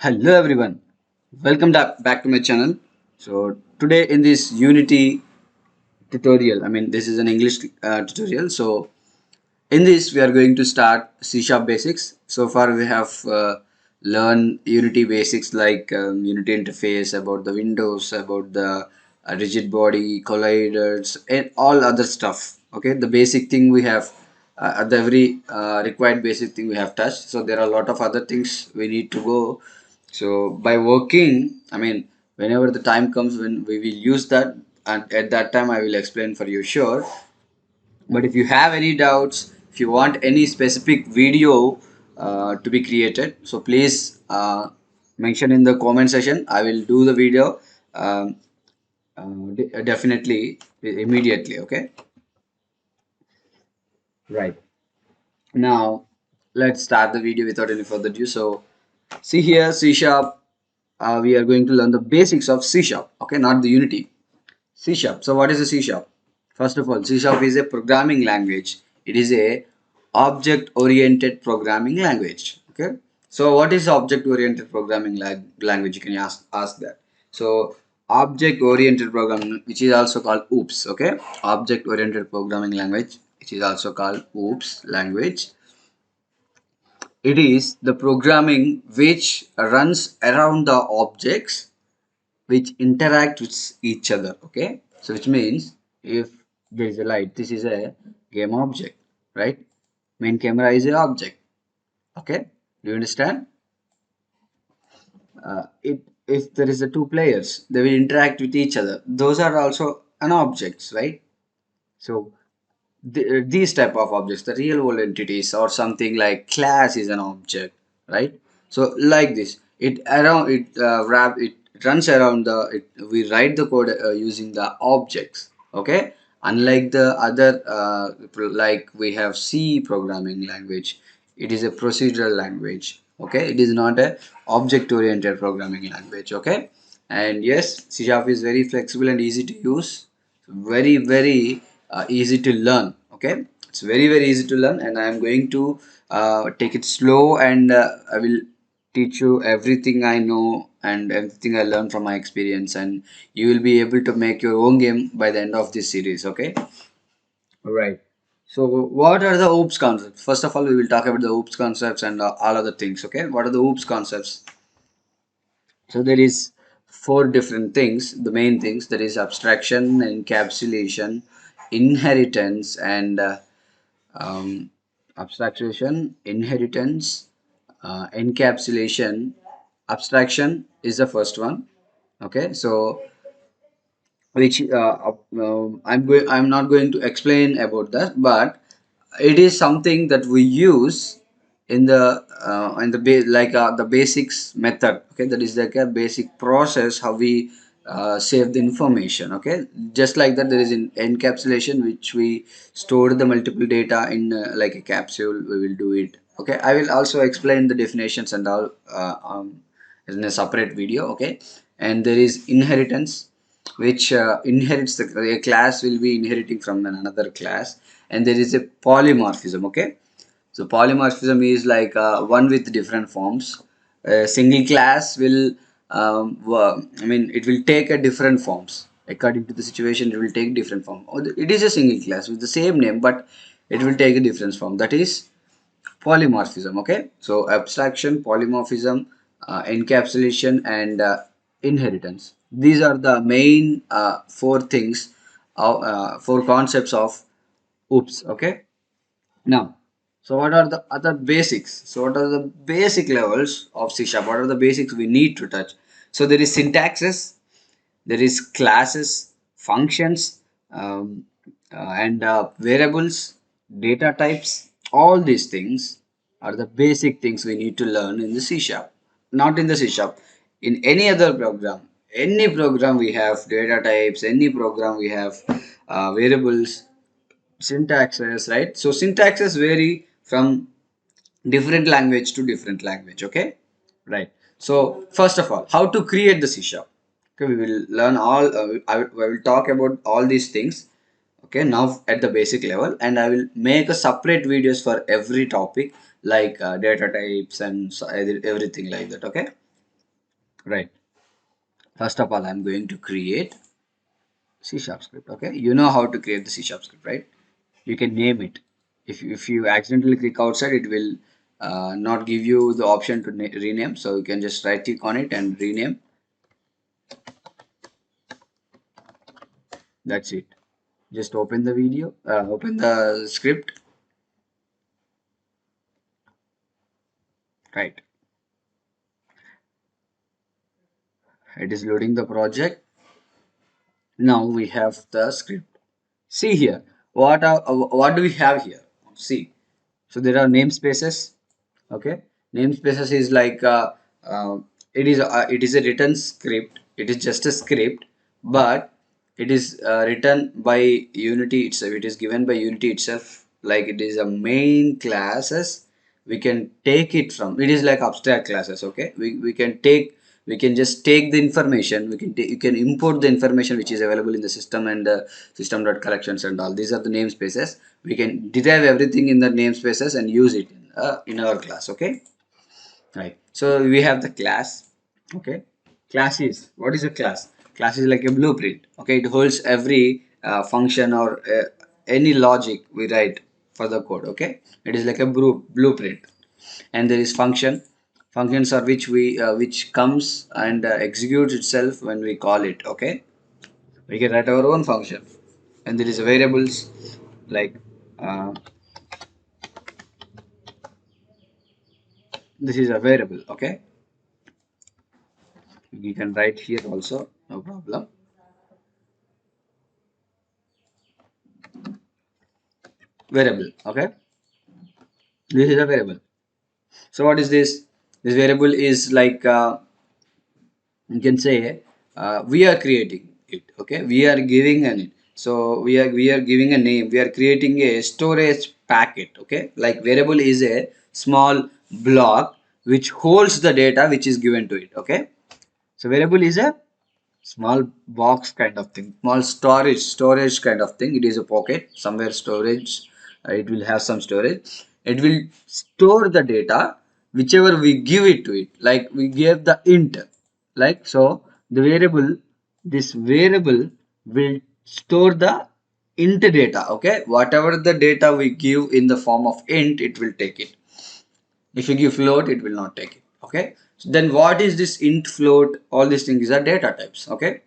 Hello everyone, welcome back to my channel. So today in this Unity tutorial, this is an English tutorial. So in this we are going to start C Sharp basics. So far we have learned Unity basics like Unity interface, about the windows, about the rigid body, colliders, and all other stuff. Okay, the basic thing we have the every required basic thing we have touched. So there are a lot of other things we need to go. So by working, whenever the time comes when we will use that, and at that time I will explain for you, sure. But if you have any doubts, if you want any specific video to be created, so please mention in the comment section. I will do the video definitely immediately. Okay, right. Now let's start the video without any further ado. So see here, C sharp. We are going to learn the basics of C sharp. Okay, not the Unity. C sharp. So what is a C sharp? First of all, C sharp is a programming language. It is a object-oriented programming language. Okay. So what is object-oriented programming language? You can ask that. So object-oriented programming, which is also called OOPS. Okay. Object-oriented programming language, which is also called OOPS language. It is the programming which runs around the objects which interact with each other. Okay, so which means if there is a light, this is a game object, right? Main camera is a object. Okay, do you understand? It If there is a two players, they will interact with each other. Those are also an objects, right? So these type of objects, the real world entities, or something like class is an object, right? So like this, it runs around we write the code using the objects. Okay, unlike the other like we have C programming language, it is a procedural language. Okay, it is not a object oriented programming language. Okay, and yes, C sharp is very flexible and easy to use, very easy to learn. Okay, it's very easy to learn, and I am going to take it slow, and I will teach you everything I know and everything I learned from my experience, and you will be able to make your own game by the end of this series. Okay, right. So what are the OOPS concepts? First of all, we will talk about the OOPS concepts and all other things. Okay, what are the OOPS concepts? So there is four different things. The main things, there is abstraction, encapsulation, inheritance, and abstraction, inheritance, encapsulation. Abstraction is the first one. Okay, so which I'm not going to explain about that, but it is something that we use in the the basics method. Okay, that is like a basic process how we save the information. Okay, just like that, there is an encapsulation which we store the multiple data in like a capsule. We will do it. Okay, I will also explain the definitions and all in a separate video. Okay, and there is inheritance, which inherits a class will be inheriting from another class, and there is a polymorphism. Okay, so polymorphism is like one with different forms. A single class will it will take a different forms according to the situation. It will take different form, or it is a single class with the same name, but it will take a different form. That is polymorphism. Okay, so abstraction, polymorphism, encapsulation, and inheritance, these are the main four things, four concepts of OOPS. Okay, now, so what are the other basics? So what are the basic levels of C sharp? What are the basics we need to touch? So there is syntaxes, there is classes, functions, and variables, data types. All these things are the basic things we need to learn in the C sharp. Not in the C sharp, in any other program. Any program we have data types, any program we have variables, syntaxes, right? So syntaxes vary from different language to different language. Okay, right. So first of all, how to create the C sharp. Okay, we will learn all I will talk about all these things. Okay, now at the basic level, and I will make a separate videos for every topic, like data types and everything like that. Okay, Right. First of all, I'm going to create C sharp script. Okay. You know how to create the C sharp script, right? You can name it. If you accidentally click outside, it will not give you the option to rename. So you can just right click on it and rename. That's it. Just open the video, open the script. Right. It is loading the project. Now we have the script. See here. What do we have here? See. So there are namespaces. Okay, namespaces is like it is a written script. It is just a script, but it is written by Unity itself. It is given by Unity itself. Like it is a main classes. We can take it from. It is like abstract classes. Okay, we can take. We can just take the information. We can take, you can import the information which is available in the system and system dot collections and all. These are the namespaces. We can derive everything in the namespaces and use it in our class. Okay, right. So we have the class. Okay, class is, what is a class? Class is like a blueprint. Okay, it holds every function or any logic we write for the code. Okay, it is like a blueprint. And there is function. Functions are which comes and executes itself when we call it. Okay, we can write our own function. And there is variables like uh, this is a variable. Okay, you can write here also, no problem. Variable. Okay, this is a variable. So what is this? This variable is like you can say we are creating it. Okay, we are giving an it. So we are giving a name. We are creating a storage packet. Okay, like variable is a small block which holds the data which is given to it. Okay, so variable is a small box kind of thing, small storage kind of thing. It is a pocket somewhere storage. It will have some storage. It will store the data whichever we give it to it. Like we gave the int, like so the variable, this variable will store the int data. Okay, whatever the data we give in the form of int, it will take it. If you give float, it will not take it. Okay, so then what is this int, float? All these things are data types. Okay,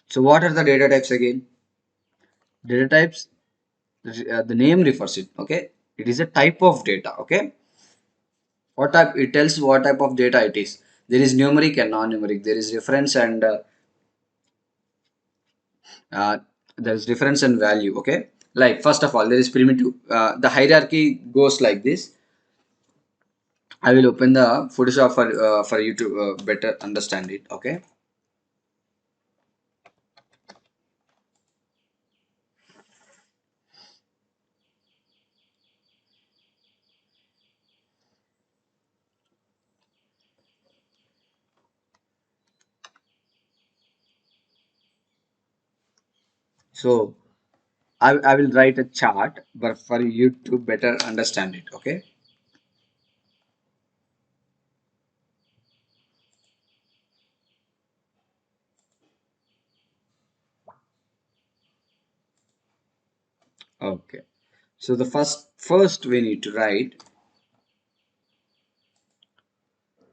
so what are the data types again? Data types, the name refers it. Okay, it is a type of data. Okay, what type? It tells what type of data it is. There is numeric and non-numeric. There is reference and uh, there is difference and value. Okay, like first of all, there is primitive. The hierarchy goes like this. I will open the Photoshop for you to better understand it. Okay, so I will write a chart, but for you to better understand it. Okay, okay. So the first we need to write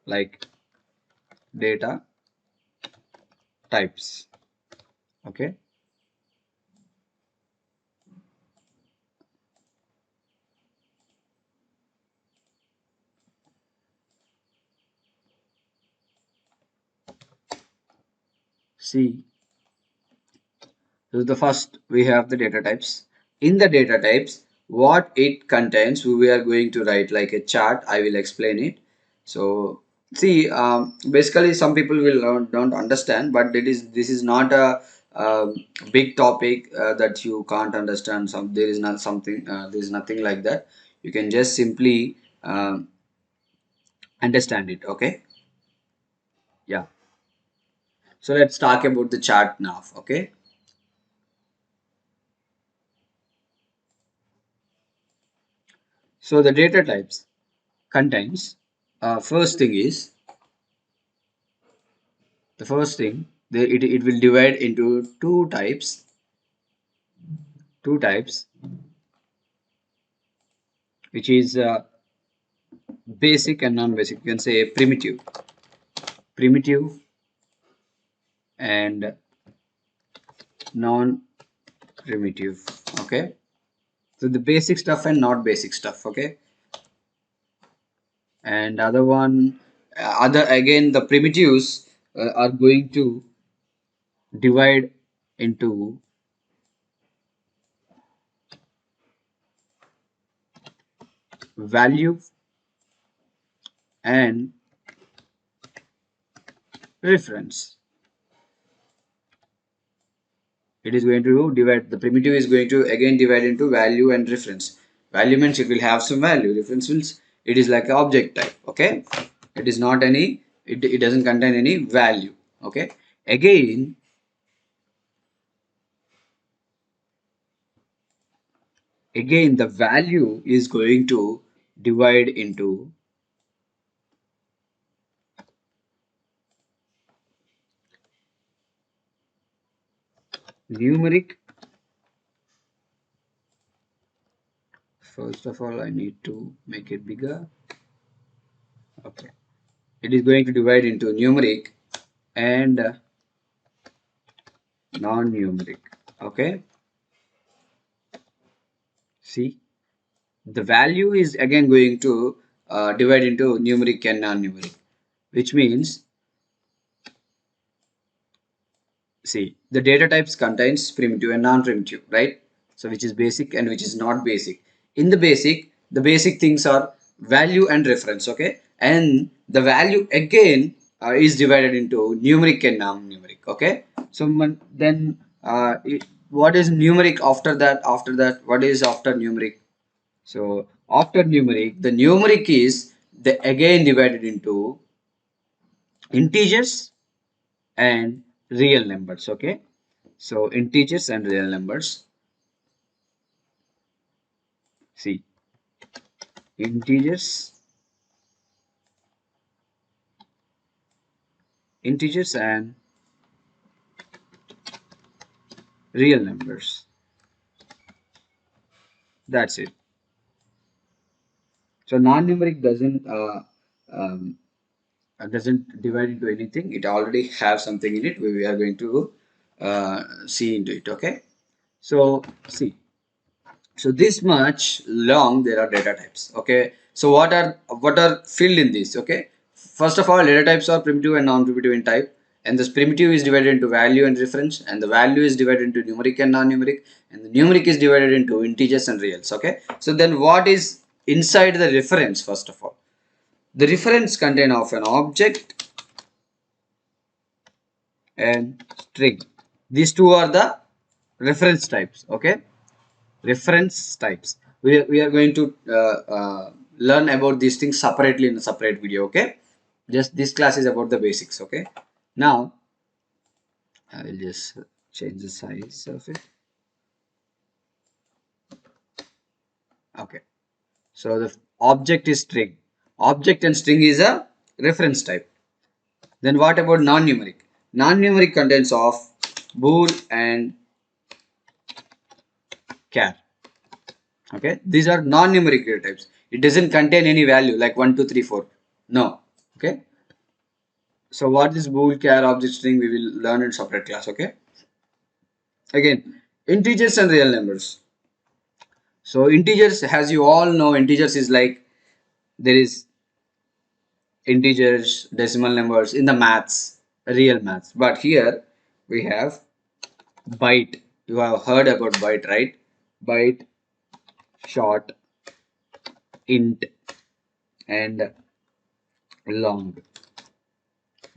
like data types. Okay, see, so the first we have the data types. In the data types, what it contains, we are going to write like a chart. I will explain it. So see, basically some people will don't understand, but this is not a big topic that you can't understand. Some there is not something there is nothing like that. You can just simply understand it. Okay, yeah. So let's talk about the chart now. Okay, so the data types contains first thing is The first thing, it will divide into two types, which is basic and non-basic. You can say primitive and non-primitive. Okay, so the basic stuff and not basic stuff. Okay, and other one, other again, the primitives are going to divide into value and reference. It is going to divide, the primitive is going to again divide into value and reference. Value means it will have some value, reference means it is like an object type. Okay, it is not any, it doesn't contain any value. Okay, again the value is going to divide into numeric. First of all, I need to make it bigger. Okay, it is going to divide into numeric and non-numeric. Okay, see, the value is again going to divide into numeric and non-numeric, which means, see, the data types contains primitive and non-primitive, right? So which is basic and which is not basic. In the basic things are value and reference. Okay, and the value again is divided into numeric and non-numeric. Okay, so then what is numeric after that? After that, what is after numeric? So after numeric, the numeric is the again divided into integers and real numbers. Okay, so integers and real numbers. See, integers, integers and real numbers. That's it. So non-numeric um, doesn't divide into anything. It already have something in it. We are going to see into it. Okay. So see, so this much long there are data types. Okay, so what are filled in this? Okay, first of all, data types are primitive and non-primitive in type, and this primitive is divided into value and reference, and the value is divided into numeric and non-numeric, and the numeric is divided into integers and reals. Okay, so then what is inside the reference? First of all, the reference contain of an object and string. These two are the reference types. Okay, reference types. We are going to learn about these things separately in a separate video. Okay, just this class is about the basics. Okay, now I will just change the size of it. Okay, so the object is string. Object and string is a reference type. Then what about non-numeric? Non-numeric contains of bool and char. Okay, these are non-numeric data types. It doesn't contain any value like 1 2 3 4. No. Okay, so what is bool, char, object, string, we will learn in separate class. Okay, again, integers and real numbers. So integers, as you all know, integers is like, there is integers, decimal numbers in the maths, real maths, but here we have byte. You have heard about byte, right? Byte, short, int, and long.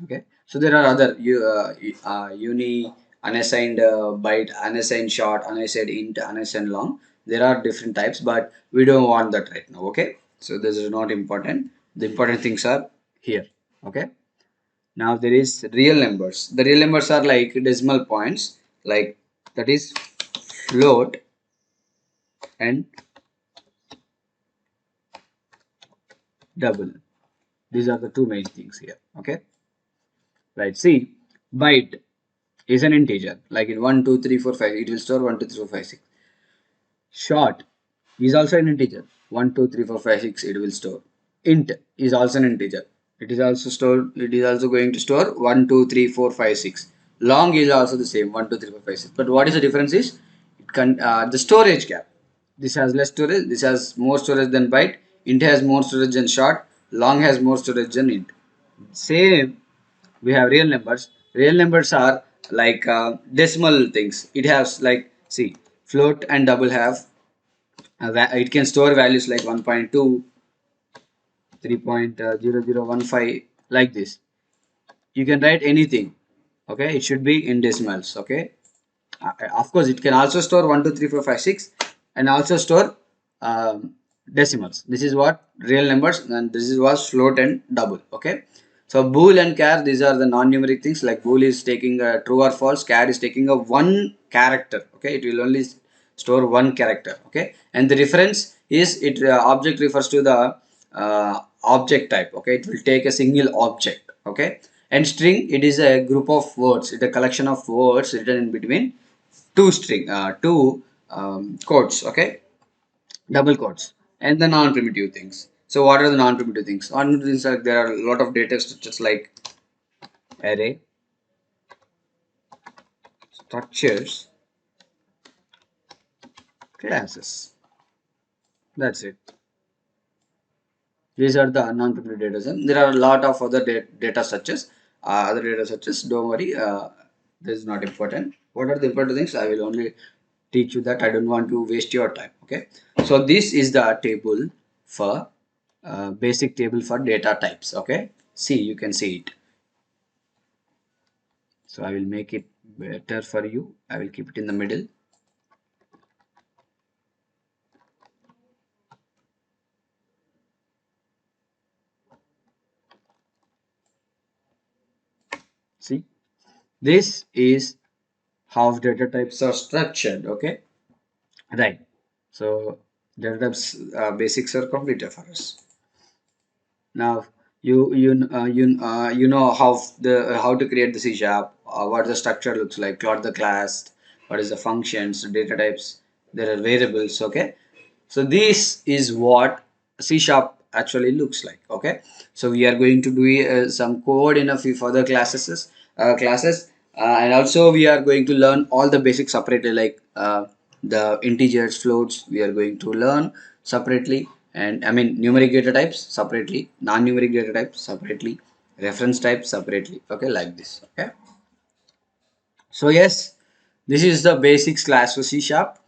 Okay, so there are other uni, unassigned byte, unassigned short, unassigned int, unassigned long. There are different types, but we don't want that right now. Okay, so this is not important. The important things are here. Okay, now there is real numbers. The real numbers are like decimal points, like that is float and double. These are the two main things here. Okay, right, see, Byte is an integer, like in 1 2 3 4 5 it will store 1 2 3 4 5 6. Short is also an integer, 1 2 3 4 5 6 it will store. Int is also an integer, it is also going to store 1 2 3 4 5 6. Long is also the same, 1 2 3 4 5 6. But what is the difference is it can the storage gap. This has less storage, this has more storage than byte. Int has more storage than short, long has more storage than int. Same, we have real numbers. Real numbers are like decimal things. It has like, see, float and double have it can store values like 1.2, 3.0015, like this. You can write anything. Okay, it should be in decimals. Okay, of course it can also store 1 2 3 4 5 6 and also store decimals. This is what real numbers, and this is what float and double. Okay, so bool and char, these are the non-numeric things. Like bool is taking a true or false, char is taking a one character. Okay, it will only store one character. Okay, and the reference is it object refers to the object type. Okay, it will take a single object. Okay, and string, it is a group of words, it's a collection of words written in between two quotes. Okay, double quotes. And the non-primitive things. So what are the non-primitive things? Non-primitive things are, there are a lot of data structures like array, structures, classes. That's it. These are the non-primitive data. And there are a lot of other data structures. Other data structures, don't worry, this is not important. What are the important things? I will only teach you that. I don't want to waste your time. Okay, so this is the table for basic table for data types. Okay, see, you can see it. So I will make it better for you. I will keep it in the middle. See, this is how data types are structured. Okay, right. So data types basics are completed for us. Now you know how to create the C sharp, what the structure looks like, what the class, what is the functions, data types. There are variables. Okay, so this is what C sharp actually looks like. Okay, so we are going to do some code in a few further classes, and also we are going to learn all the basics separately, like the integers, floats. We are going to learn separately, and I mean numeric data types separately, non-numeric data types separately, reference types separately. Okay, like this. Okay, so yes, this is the basics class for C sharp.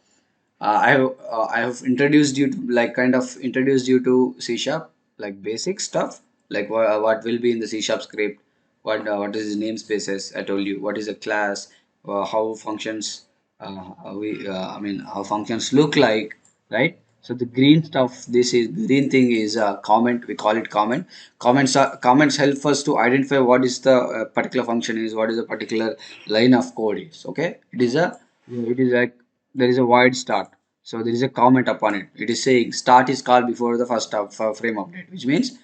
I have introduced you to, like, kind of introduced you to C sharp, like basic stuff, like what will be in the C sharp script, what is the namespaces. I told you what is a class, how functions, I mean how functions look like, right? So the green stuff, this is green thing is a comment. We call it comment. Comments help us to identify what is the particular function is, what is the particular line of code is. Okay, it is like there is a void start, so there is a comment upon it. It is saying start is called before the first frame update, which means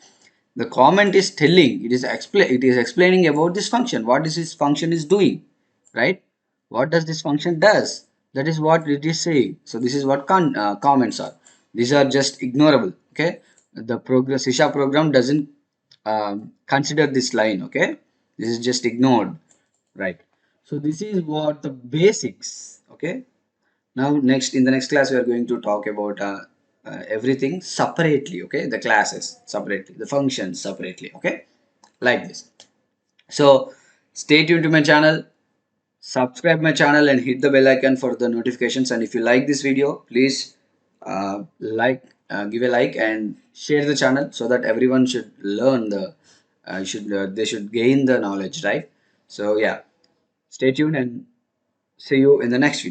the comment is telling, it is explaining about this function, what this function is doing, right? What does this function does? That is what it is saying. So this is what comments are. These are just ignorable. Okay, the progress C# program doesn't consider this line. Okay, this is just ignored, right? So this is what the basics. Okay, now next, in the next class we are going to talk about everything separately. Okay, the classes separately, the functions separately. Okay, like this. So stay tuned to my channel, subscribe my channel and hit the bell icon for the notifications. And if you like this video, please give a like and share the channel, so that everyone should learn the should they should gain the knowledge, right? So yeah, stay tuned and see you in the next video.